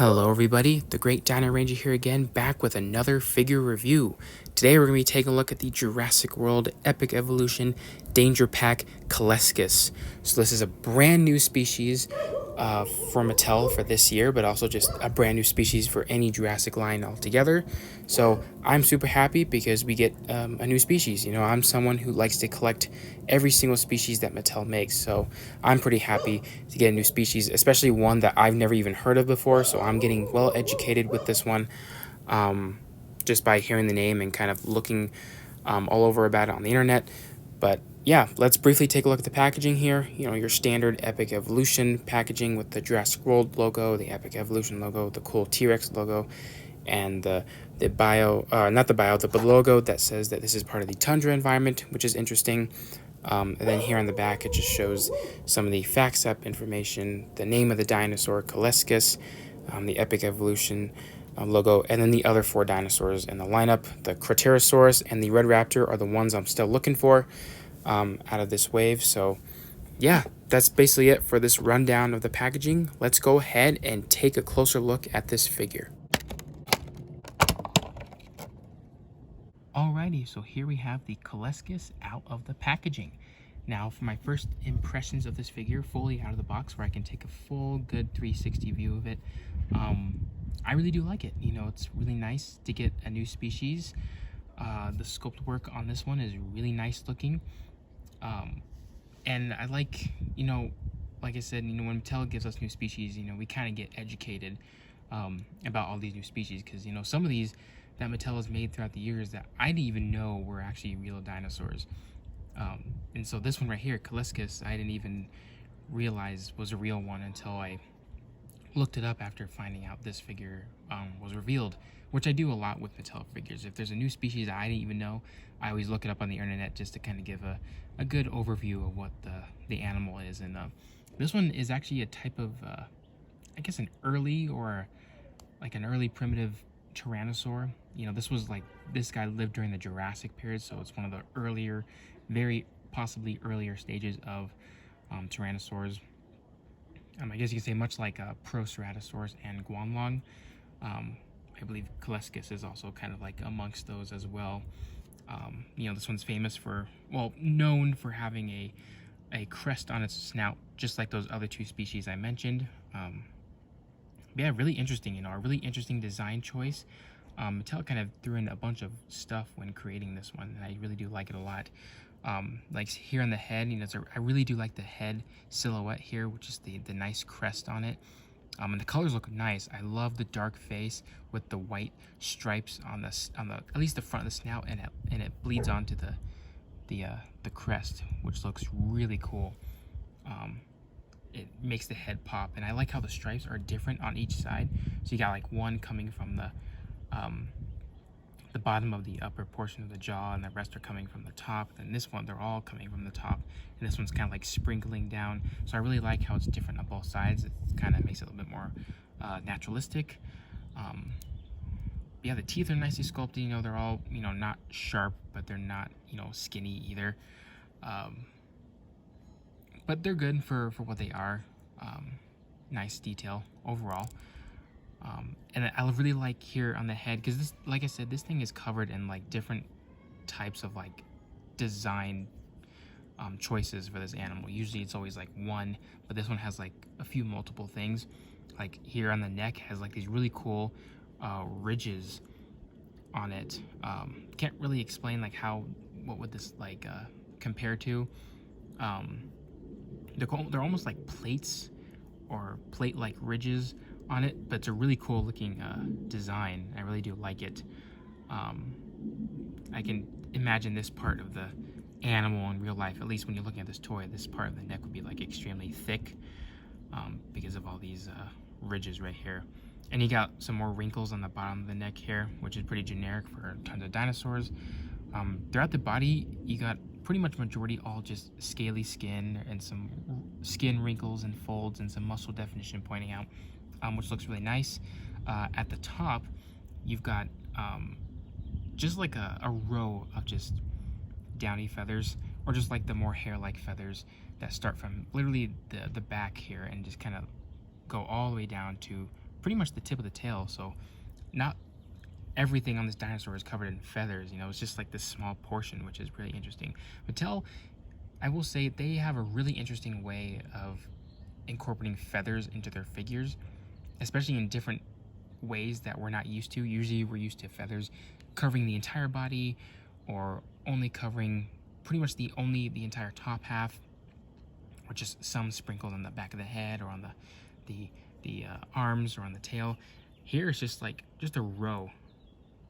Hello everybody, the Great Dino Ranger here again, back with another figure review. Today we're going to be taking a look at the Jurassic World Epic Evolution Danger Pack Kileskus. So this is a brand new species for Mattel for this year, but also just a brand new species for any Jurassic line altogether. So I'm super happy because we get a new species. You know, I'm someone who likes to collect every single species that Mattel makes, so I'm pretty happy to get a new species, especially one that I've never even heard of before. So I'm getting well educated with this one, just by hearing the name and kind of looking all over about it on the internet. But yeah, let's briefly take a look at the packaging here. You know, your standard Epic Evolution packaging with the Jurassic World logo, the Epic Evolution logo, the cool T-Rex logo, and the logo that says that this is part of the tundra environment, which is interesting. And then here on the back, it just shows some of the facts up information, the name of the dinosaur, Kileskus, the Epic Evolution logo, and then the other 4 dinosaurs in the lineup. The Cretarosaurus and the Red Raptor are the ones I'm still looking for out of this wave. So yeah, that's basically it for this rundown of the packaging. Let's go ahead and take a closer look at this figure. Alrighty, so here we have the Kileskus out of the packaging. Now, for my first impressions of this figure, fully out of the box, where I can take a full, good 360 view of it, I really do like it. You know, it's really nice to get a new species. The sculpt work on this one is really nice looking. And I like, you know, like I said, you know, when Mattel gives us new species, you know, we kind of get educated about all these new species, because, you know, some of these that Mattel has made throughout the years that I didn't even know were actually real dinosaurs. And so this one right here, Kileskus, I didn't even realize was a real one until I looked it up after finding out this figure was revealed, which I do a lot with Mattel figures. If there's a new species I didn't even know, I always look it up on the internet just to kind of give a good overview of what the animal is. And this one is actually a type of, I guess, an early primitive Tyrannosaur. You know, this guy lived during the Jurassic period, so it's one of the earlier, very possibly earlier stages of Tyrannosaurs. I guess you could say much like Proceratosaurus and Guanlong. I believe Kileskus is also kind of like amongst those as well. You know, this one's famous for, well, known for having a crest on its snout, just like those other 2 species I mentioned. Yeah, really interesting, you know, a really interesting design choice. Mattel kind of threw in a bunch of stuff when creating this one, and I really do like it a lot. Like here on the head, you know, I really do like the head silhouette here, which is the nice crest on it. And the colors look nice. I love the dark face with the white stripes on the at least the front of the snout, and it bleeds onto the crest, which looks really cool. It makes the head pop, and I like how the stripes are different on each side. So you got like one coming from the bottom of the upper portion of the jaw, and the rest are coming from the top. And this one, they're all coming from the top, and this one's kind of like sprinkling down. So I really like how it's different on both sides. It kind of makes it a little bit more naturalistic. Yeah, the teeth are nicely sculpted. You know, they're all, you know, not sharp, but they're not, you know, skinny either. But they're good for what they are. Nice detail overall. And I really like here on the head, because this, like I said, this thing is covered in like different types of like design choices for this animal. Usually it's always like one, but this one has like a few multiple things. Like here on the neck has like these really cool ridges on it. Can't really explain like what would this like compare to. They're almost like plates or plate-like ridges on it, but it's a really cool looking design. I really do like it. I can imagine this part of the animal in real life, at least when you're looking at this toy, this part of the neck would be like extremely thick because of all these ridges right here. And you got some more wrinkles on the bottom of the neck here, which is pretty generic for tons of dinosaurs. Throughout the body, you got pretty much majority all just scaly skin and some skin wrinkles and folds and some muscle definition pointing out, which looks really nice. At the top, you've got just like a row of just downy feathers, or just like the more hair-like feathers that start from literally the back here and just kind of go all the way down to pretty much the tip of the tail. So not everything on this dinosaur is covered in feathers. You know, it's just like this small portion, which is really interesting. Mattel, I will say, they have a really interesting way of incorporating feathers into their figures, especially in different ways that we're not used to. Usually we're used to feathers covering the entire body, or only covering pretty much the entire top half, or just some sprinkled on the back of the head, or on the arms, or on the tail. Here it's just like a row,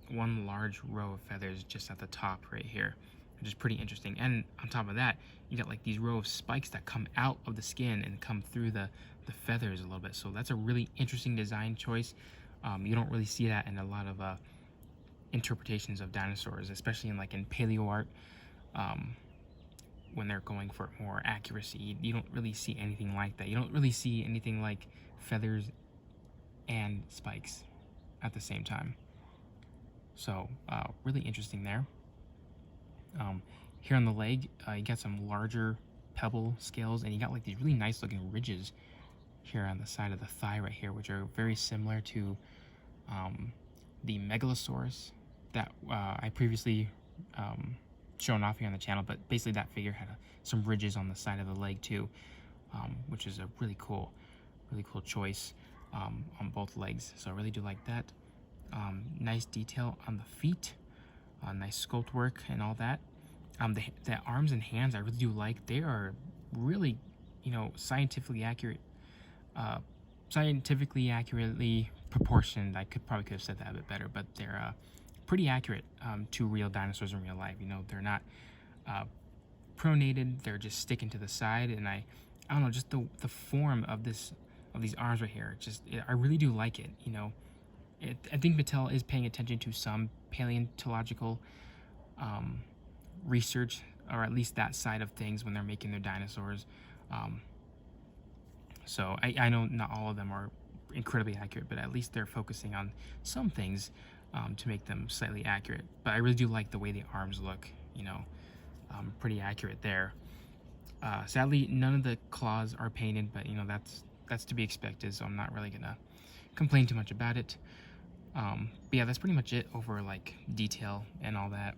one large row of feathers just at the top right here, which is pretty interesting. And on top of that, you got like these row of spikes that come out of the skin and come through the feathers a little bit. So that's a really interesting design choice. You don't really see that in a lot of interpretations of dinosaurs, especially in paleo art. When they're going for more accuracy, you don't really see anything like that. You don't really see anything like feathers and spikes at the same time. So really interesting there. Here on the leg, you got some larger pebble scales, and you got like these really nice looking ridges here on the side of the thigh right here, which are very similar to the Megalosaurus that I previously shown off here on the channel. But basically that figure had some ridges on the side of the leg too, which is a really cool choice on both legs. So I really do like that. Nice detail on the feet, nice sculpt work and all that. The arms and hands I really do like. They are really, scientifically accurately proportioned. I probably could have said that a bit better, but they're pretty accurate to real dinosaurs in real life. They're not pronated. They're just sticking to the side, and I don't know, just the form of these arms right here. I really do like it. I think Mattel is paying attention to some paleontological research, or at least that side of things, when they're making their dinosaurs. So I know not all of them are incredibly accurate, but at least they're focusing on some things to make them slightly accurate. But I really do like the way the arms look, pretty accurate there. Sadly, none of the claws are painted, but that's to be expected, so I'm not really gonna complain too much about it. But yeah, that's pretty much it over detail and all that.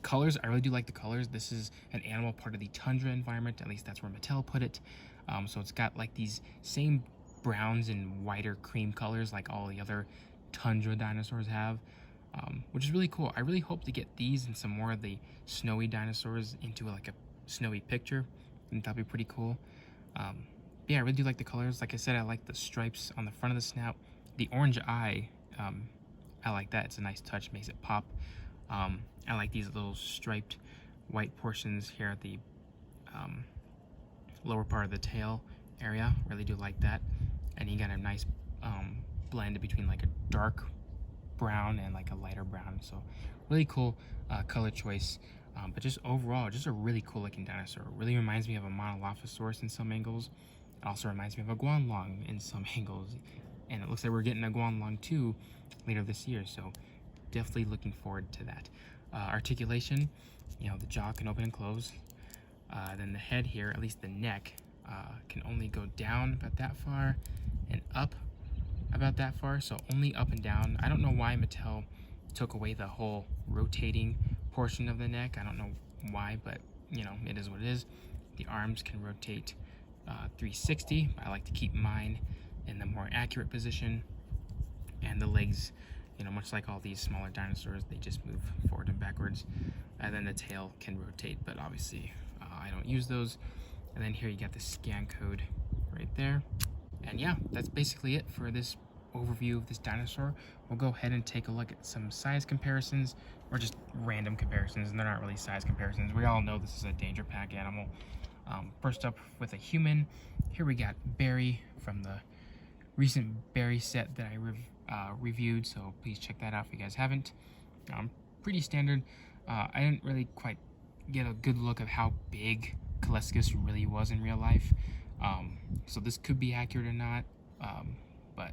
Colors, I really do like the colors. This is an animal part of the tundra environment, at least that's where Mattel put it. So it's got these same browns and whiter cream colors like all the other tundra dinosaurs have, which is really cool. I really hope to get these and some more of the snowy dinosaurs into a snowy picture. I think that'd be pretty cool. Yeah, I really do like the colors. Like I said, I like the stripes on the front of the snout. The orange eye, I like that. It's a nice touch, makes it pop. I like these little striped white portions here at the lower part of the tail area. Really do like that. And you got a nice blend between a dark brown and a lighter brown. So really cool color choice. But just overall, just a really cool looking dinosaur. Really reminds me of a Monolophosaurus in some angles. It also reminds me of a Guanlong in some angles. And it looks like we're getting a Guanlong 2 later this year. So definitely looking forward to that. Articulation, the jaw can open and close. Then the head here, at least the neck, can only go down about that far and up about that far. So only up and down. I don't know why Mattel took away the whole rotating portion of the neck. I don't know why, but it is what it is. The arms can rotate 360. I like to keep mine in the more accurate position. And the legs, much like all these smaller dinosaurs, they just move forward and backwards. And then the tail can rotate, but obviously I don't use those. And then here you got the scan code right there. And yeah, that's basically it for this overview of this dinosaur. We'll go ahead and take a look at some size comparisons, or just random comparisons, and they're not really size comparisons. We all know this is a danger pack animal. First up with a human, here we got Barry from the recent Barry set that I reviewed, so please check that out if you guys haven't. Pretty standard. I didn't really quite get a good look of how big Kileskus really was in real life, so this could be accurate or not, but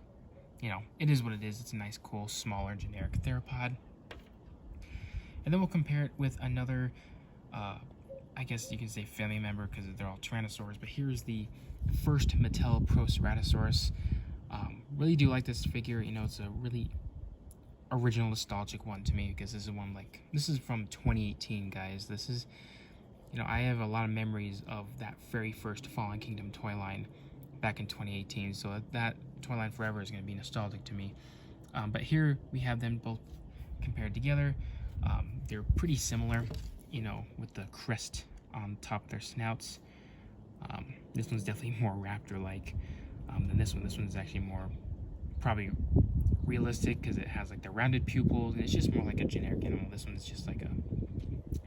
it is what it is. It's a nice, cool, smaller, generic theropod. And then we'll compare it with another, I guess you can say family member, because they're all Tyrannosaurs, but here's the first Mattel Proceratosaurus. Really do like this figure. You know, it's a really original nostalgic one to me, because this is one, like, this is from 2018, guys. This is, you know, I have a lot of memories of that very first Fallen Kingdom toy line back in 2018, so that toy line forever is going to be nostalgic to me. But here we have them both compared together. They're pretty similar, you know, with the crest on top of their snouts. This one's definitely more raptor-like than this one. This one's actually more probably realistic, because it has like the rounded pupils, and it's just more like a generic animal. This one's just like a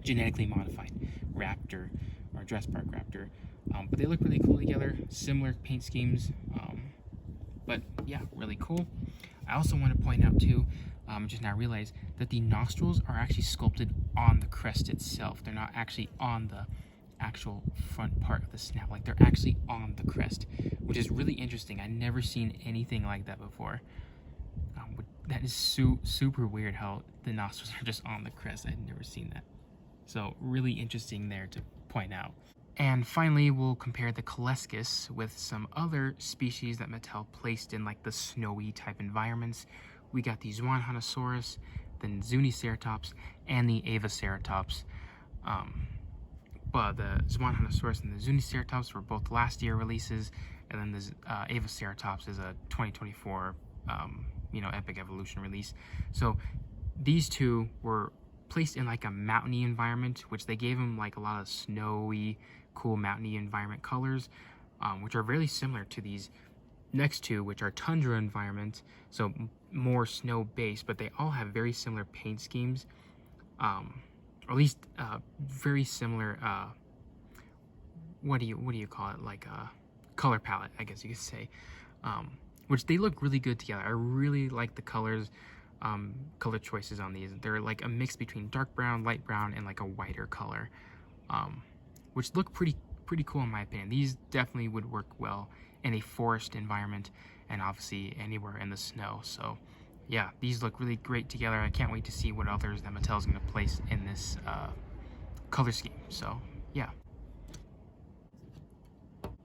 genetically modified raptor, or Jurassic Park raptor. But they look really cool together, similar paint schemes, but yeah, really cool. I also want to point out too, just now realized that the nostrils are actually sculpted on the crest itself. They're not actually on the actual front part of the snout, like they're actually on the crest, which is really interesting. I've never seen anything like that before. That is super weird how the nostrils are just on the crest. I've never seen that. So really interesting there to point out. And finally, we'll compare the Kileskus with some other species that Mattel placed in like the snowy type environments. We got the Zwanhanosaurus, the Zuniceratops, and the Avaceratops. But the Zwanhanosaurus and the Zuniceratops were both last year releases, and then the Avaceratops is a 2024 you know, Epic Evolution release. So these two were placed in like a mountainy environment, which they gave them like a lot of snowy, cool mountainy environment colors, which are very similar to these next two, which are tundra environment, so more snow based, but they all have very similar paint schemes, or at least very similar what do you call it, like color palette, I guess you could say, which they look really good together. I really like the colors, color choices on these. They're like a mix between dark brown, light brown, and like a whiter color, which look pretty cool in my opinion. These definitely would work well in a forest environment, and obviously anywhere in the snow. So yeah, these look really great together. I can't wait to see what others that Mattel is going to place in this color scheme. So yeah.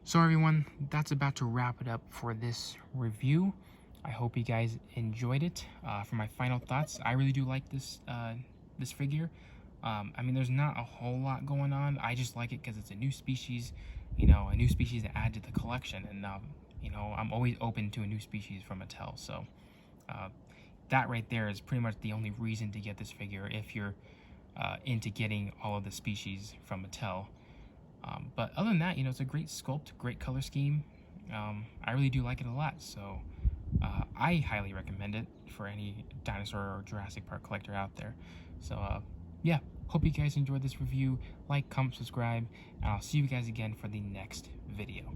So everyone, that's about to wrap it up for this review. I hope you guys enjoyed it. For my final thoughts, I really do like this this figure. I mean, there's not a whole lot going on. I just like it because it's a new species, you know, a new species to add to the collection. And, you know, I'm always open to a new species from Mattel. So that right there is pretty much the only reason to get this figure, if you're into getting all of the species from Mattel. But other than that, you know, it's a great sculpt, great color scheme. I really do like it a lot. So I highly recommend it for any dinosaur or Jurassic Park collector out there. So yeah, hope you guys enjoyed this review. Like, comment, subscribe, and I'll see you guys again for the next video.